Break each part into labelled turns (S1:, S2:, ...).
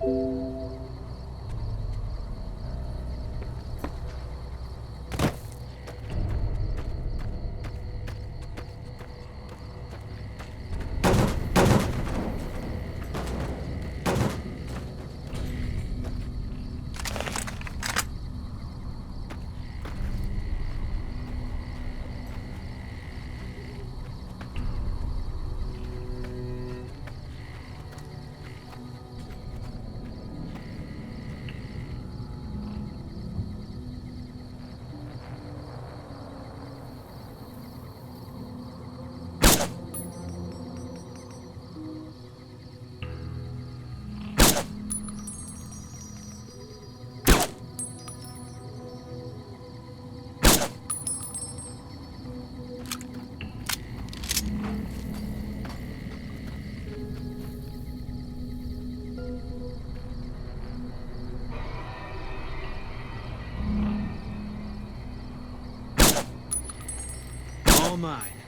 S1: All mine.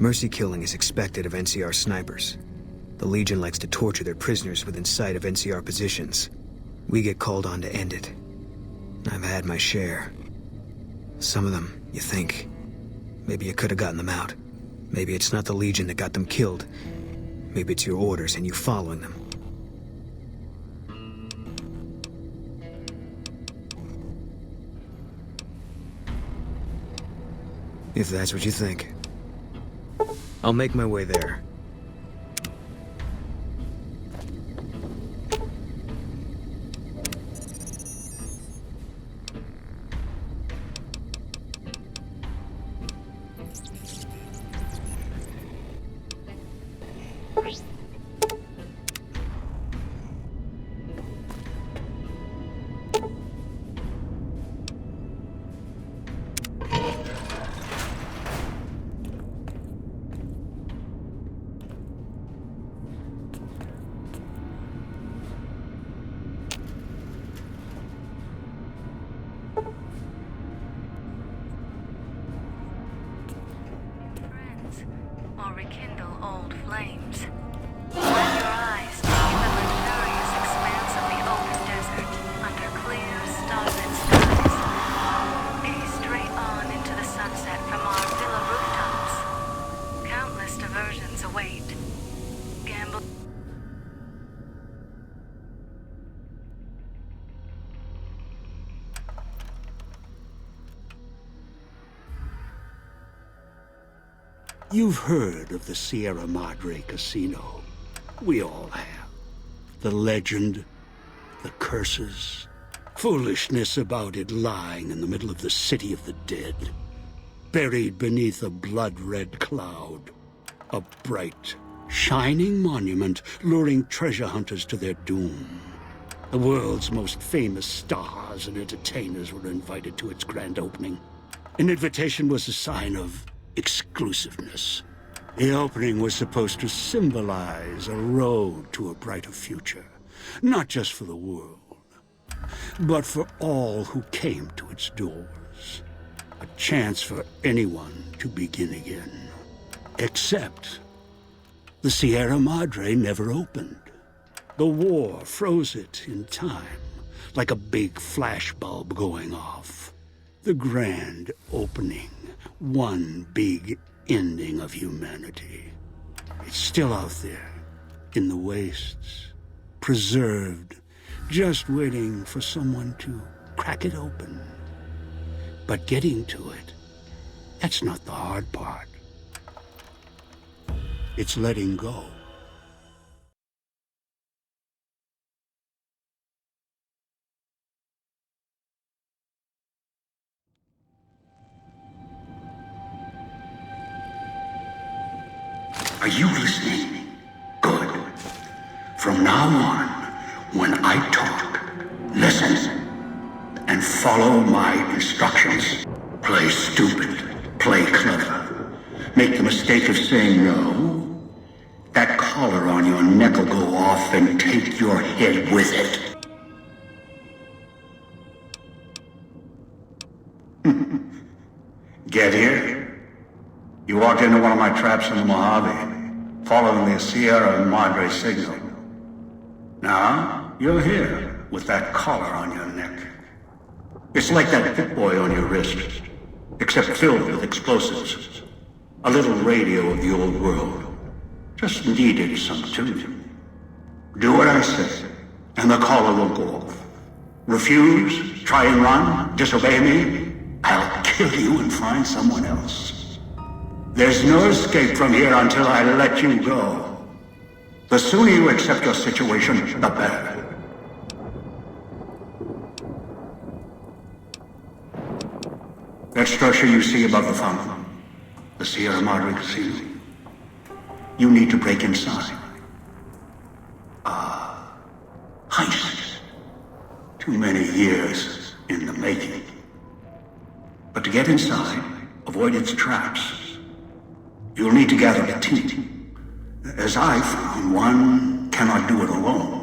S2: Mercy killing is expected of NCR snipers. The Legion likes to torture their prisoners within sight of NCR positions. We get called on to end it. I've had my share. Some of them, you think. Maybe you could have gotten them out. Maybe it's not the Legion that got them killed. Maybe it's your orders and you following them. If that's what you think. I'll make my way there.
S1: Or rekindle old flames. Let your eyes take the luxurious expanse of the open desert under clear, starlit skies. Gaze straight on into the sunset from our villa rooftops. Countless diversions await. Gamble.
S3: You've heard of the Sierra Madre Casino. We all have. The legend, the curses, foolishness about it lying in the middle of the city of the dead, buried beneath a blood-red cloud. A bright, shining monument luring treasure hunters to their doom. The world's most famous stars and entertainers were invited to its grand opening. An invitation was a sign of exclusiveness. The opening was supposed to symbolize a road to a brighter future, not just for the world, but for all who came to its doors. A chance for anyone to begin again. Except the Sierra Madre never opened. The war froze it in time, like a big flashbulb going off. The grand opening. One big ending of humanity. It's still out there, in the wastes, preserved, just waiting for someone to crack it open. But getting to it, that's not the hard part. It's letting go. Are you listening? Good. From now on, when I talk, listen and follow my instructions. Play stupid, play clever. Make the mistake of saying no. That collar on your neck will go off and take your head with it. Get here? You walked into one of my traps in the Mojave, following the Sierra Madre signal. Now, you're here, with that collar on your neck. It's like that Pit Boy on your wrist, except filled with explosives. A little radio of the old world. Just needed some tuning. Do what I say, and the collar will go off. Refuse, try and run, disobey me, I'll kill you and find someone else. There's no escape from here until I let you go. The sooner you accept your situation, the better. That structure you see above the fountain, the Sierra Madre Casino, you need to break inside. Heist. Too many years in the making. But to get inside, avoid its traps, you'll need to gather a team. As I found, one cannot do it alone.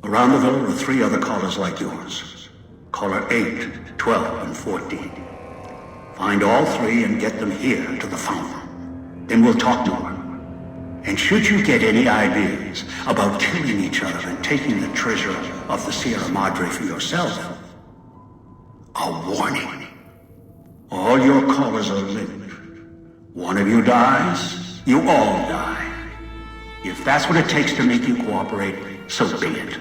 S3: Around the villa are 3 other callers like yours. Caller 8, 12, and 14. Find all 3 and get them here to the fountain. Then we'll talk more. And should you get any ideas about killing each other and taking the treasure of the Sierra Madre for yourself, a warning. All your callers are linked. One of you dies, you all die. If that's what it takes to make you cooperate, so be it.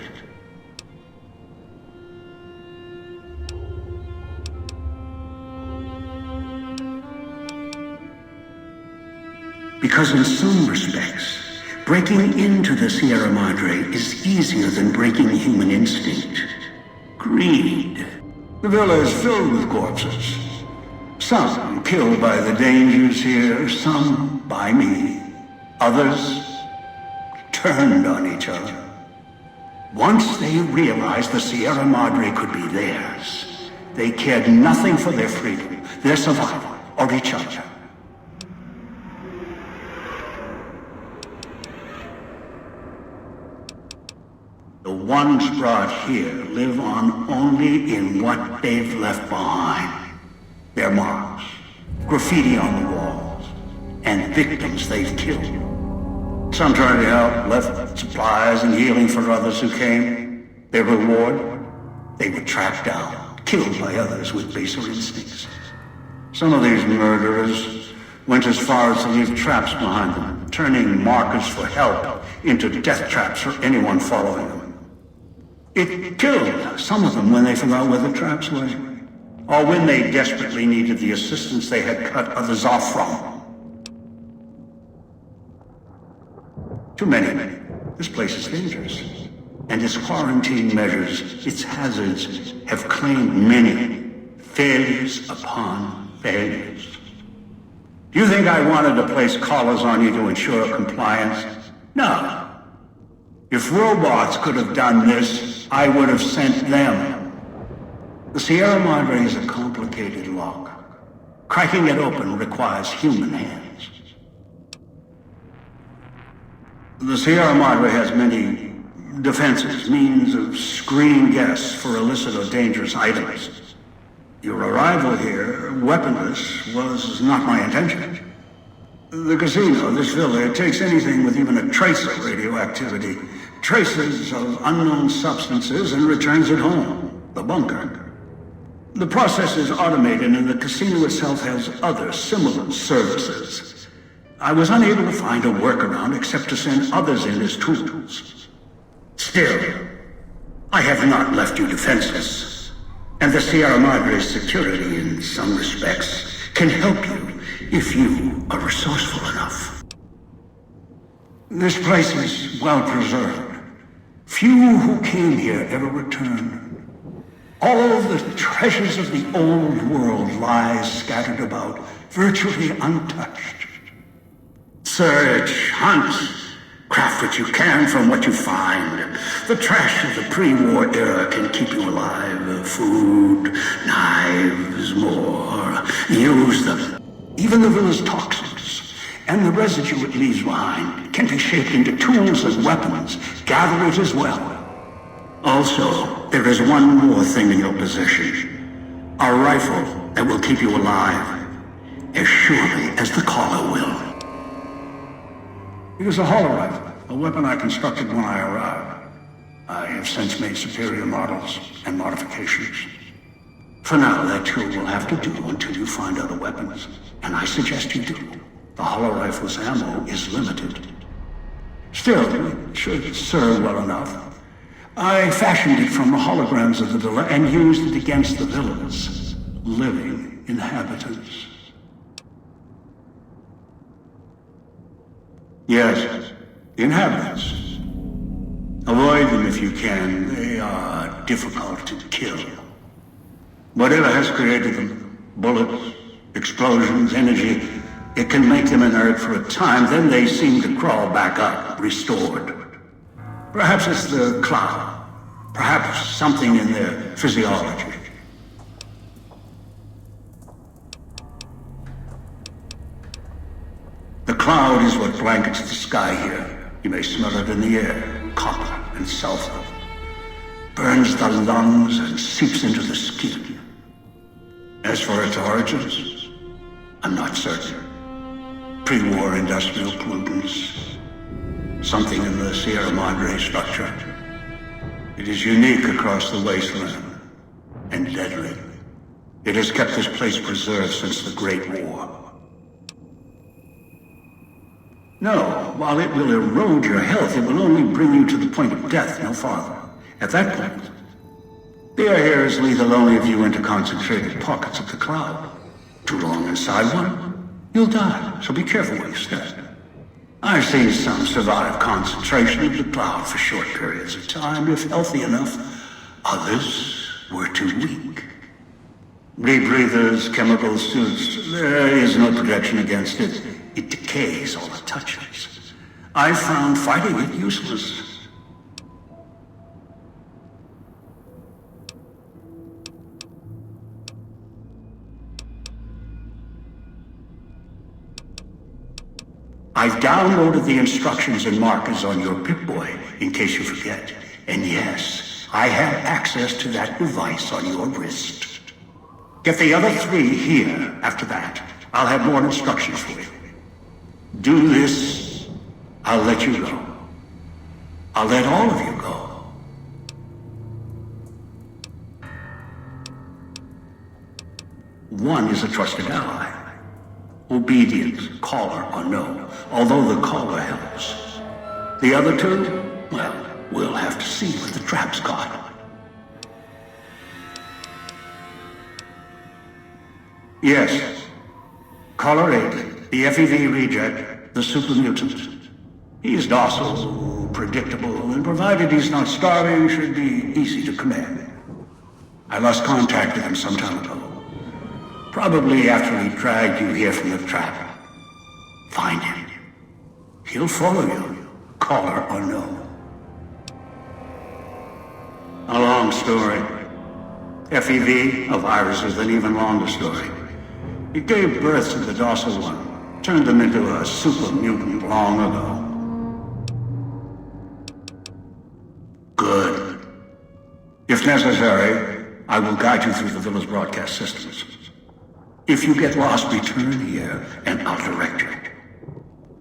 S3: Because in some respects, breaking into the Sierra Madre is easier than breaking human instinct. Greed. The villa is filled with corpses. Some killed by the dangers here, some by me. Others turned on each other. Once they realized the Sierra Madre could be theirs, they cared nothing for their freedom, their survival, or each other. The ones brought here live on only in what they've left behind. Their marks, graffiti on the walls, and victims they've killed. Some tried to help, left supplies and healing for others who came. Their reward? They were tracked down, killed by others with baser instincts. Some of these murderers went as far as to leave traps behind them, turning markers for help into death traps for anyone following them. It killed some of them when they forgot where the traps were, or when they desperately needed the assistance they had cut others off from. Too many. This place is dangerous, and its quarantine measures, its hazards, have claimed many failures upon failures. Do you think I wanted to place collars on you to ensure compliance? No. If robots could have done this, I would have sent them. The Sierra Madre is a complicated lock. Cracking it open requires human hands. The Sierra Madre has many defenses, means of screening guests for illicit or dangerous items. Your arrival here, weaponless, was not my intention. The casino, this villa, it takes anything with even a trace of radioactivity, traces of unknown substances, and returns it home, the bunker. The process is automated, and the casino itself has other similar services. I was unable to find a workaround except to send others in as tools. Still, I have not left you defenseless, and the Sierra Madre's security, in some respects, can help you if you are resourceful enough. This place is well preserved. Few who came here ever returned. All the treasures of the old world lie scattered about, virtually untouched. Search, hunt, craft what you can from what you find. The trash of the pre-war era can keep you alive. Food, knives, more. Use them. Even the villa's toxins and the residue it leaves behind can be shaped into tools and weapons. Gather it as well. Also, there is one more thing in your possession. A rifle that will keep you alive, as surely as the caller will. It is a hollow rifle, a weapon I constructed when I arrived. I have since made superior models and modifications. For now, that tool will have to do until you find other weapons, and I suggest you do. The hollow rifle's ammo is limited. Still, it should serve well enough. I fashioned it from the holograms of the villa and used it against the villa's living inhabitants. Yes, inhabitants. Avoid them if you can. They are difficult to kill. Whatever has created them, bullets, explosions, energy, it can make them inert for a time, then they seem to crawl back up, restored. Perhaps it's the cloud. Perhaps something in their physiology. The cloud is what blankets the sky here. You may smell it in the air, copper and sulfur. Burns the lungs and seeps into the skin. As for its origins, I'm not certain. Pre-war industrial pollutants. Something in the Sierra Madre structure. It is unique across the wasteland, and deadly. It has kept this place preserved since the Great War. No, while it will erode your health, it will only bring you to the point of death, no farther. At that point, the air here is lethal only if you enter concentrated pockets of the cloud. Too long inside one, you'll die, so be careful where you step. I've seen some survive concentration of the cloud for short periods of time, if healthy enough. Others were too weak. Rebreathers, chemical suits, there is no protection against it. It decays all it touches. I found fighting it useless. I've downloaded the instructions and markers on your Pip-Boy, in case you forget. And yes, I have access to that device on your wrist. Get the other 3 here. After that, I'll have more instructions for you. Do this, I'll let you go. I'll let all of you go. One is a trusted ally. Obedient, caller or no, although the caller helps. The other 2, well, we'll have to see what the trap's got. Yes. Caller 8, the FEV reject, the super mutant. He's docile, predictable, and provided he's not starving, should be easy to command. I lost contact with him some time ago. Probably after he dragged you here from the trap. Find him. He'll follow you, caller or no. A long story. FEV, a virus, is an even longer story. It gave birth to the docile one, turned them into a super mutant long ago. Good. If necessary, I will guide you through the villa's broadcast systems. If you get lost, return here, and I'll direct you.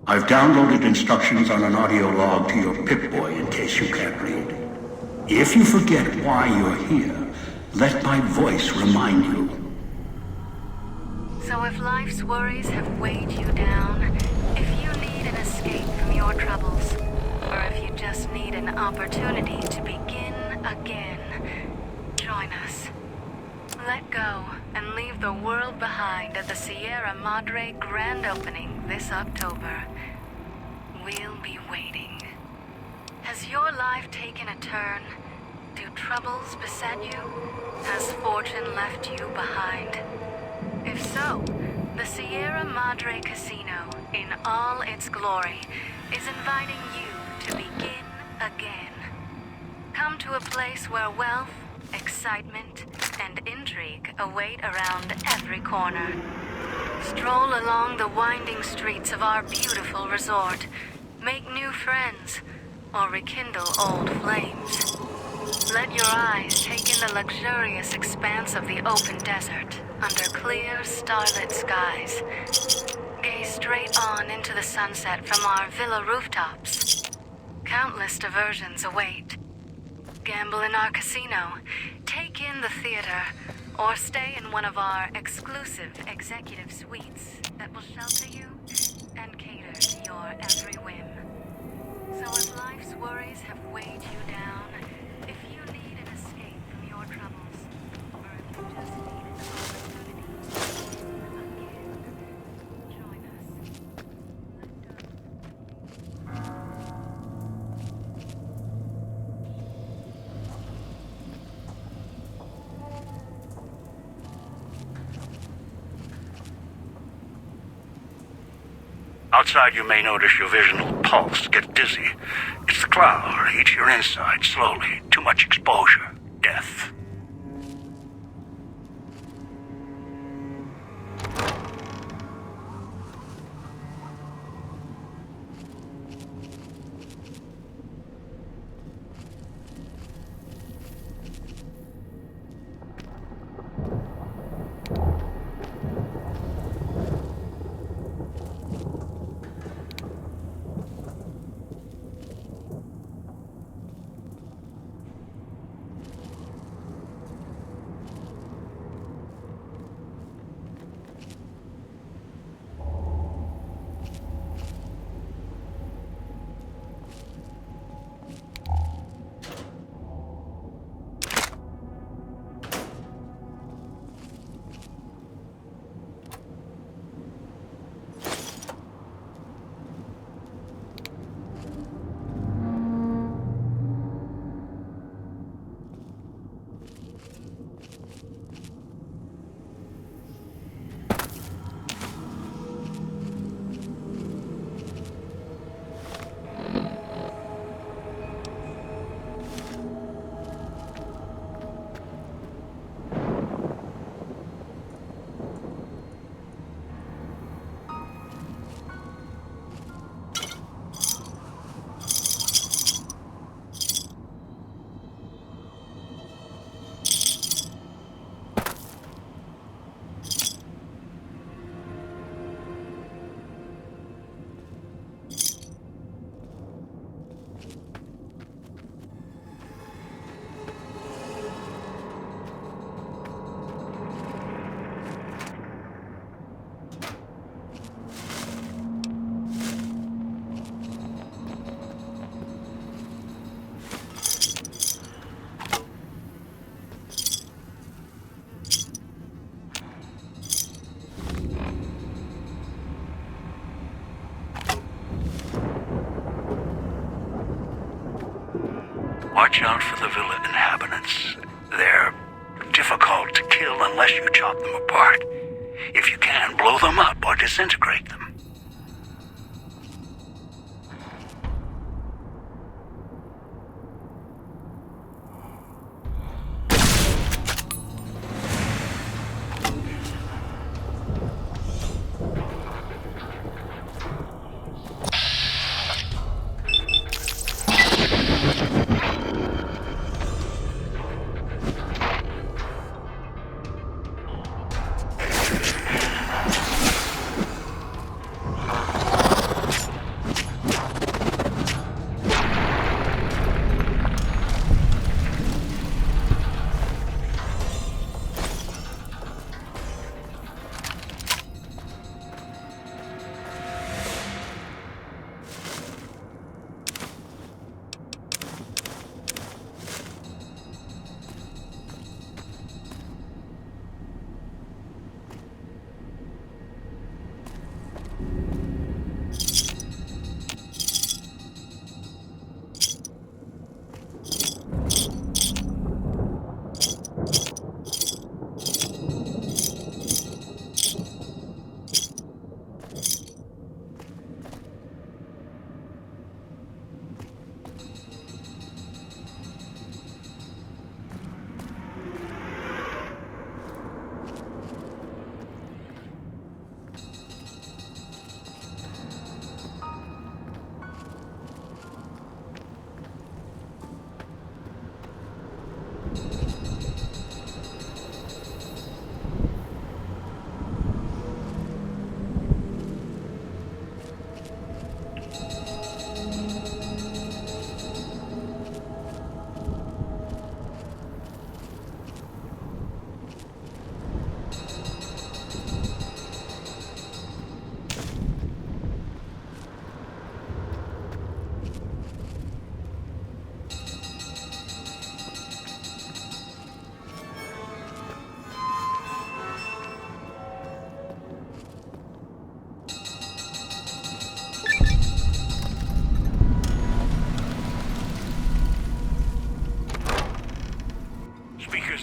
S3: I've downloaded instructions on an audio log to your Pip-Boy in case you can't read. If you forget why you're here, let my voice remind you.
S1: So if life's worries have weighed you down, if you need an escape from your troubles, or if you just need an opportunity to begin again, join us. Let go and leave the world behind at the Sierra Madre grand opening this October. We'll be waiting. Has your life taken a turn? Do troubles beset you? Has fortune left you behind? If so, the Sierra Madre Casino, in all its glory, is inviting you to begin again. Come to a place where wealth, excitement, and intrigue await around every corner. Stroll along the winding streets of our beautiful resort, make new friends, or rekindle old flames. Let your eyes take in the luxurious expanse of the open desert under clear, starlit skies. Gaze straight on into the sunset from our villa rooftops. Countless diversions await. Gamble in our casino, take in the theater, or stay in one of our exclusive executive suites that will shelter you and cater to your every whim. So if life's worries have weighed you down, if you need an escape from your troubles, or if you just need an opportunity, again, join us. Let go.
S3: Outside, you may notice your vision will pulse, get dizzy. It's the cloud, eats your inside slowly. Too much exposure. Death. Watch out for the villa inhabitants. They're difficult to kill unless you chop them apart. If you can, blow them up or disintegrate them.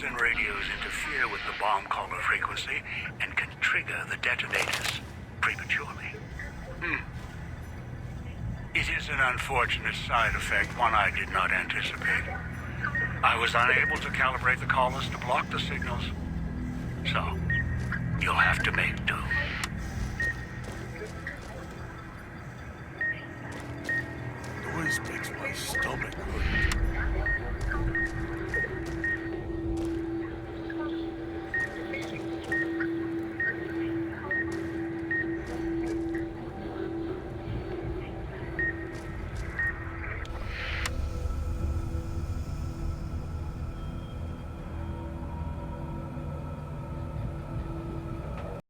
S3: And radios interfere with the bomb caller frequency and can trigger the detonators prematurely. It is an unfortunate side effect, one I did not anticipate. I was unable to calibrate the callers to block the signals, so you'll have to make do.
S4: Noise makes my stomach hurt.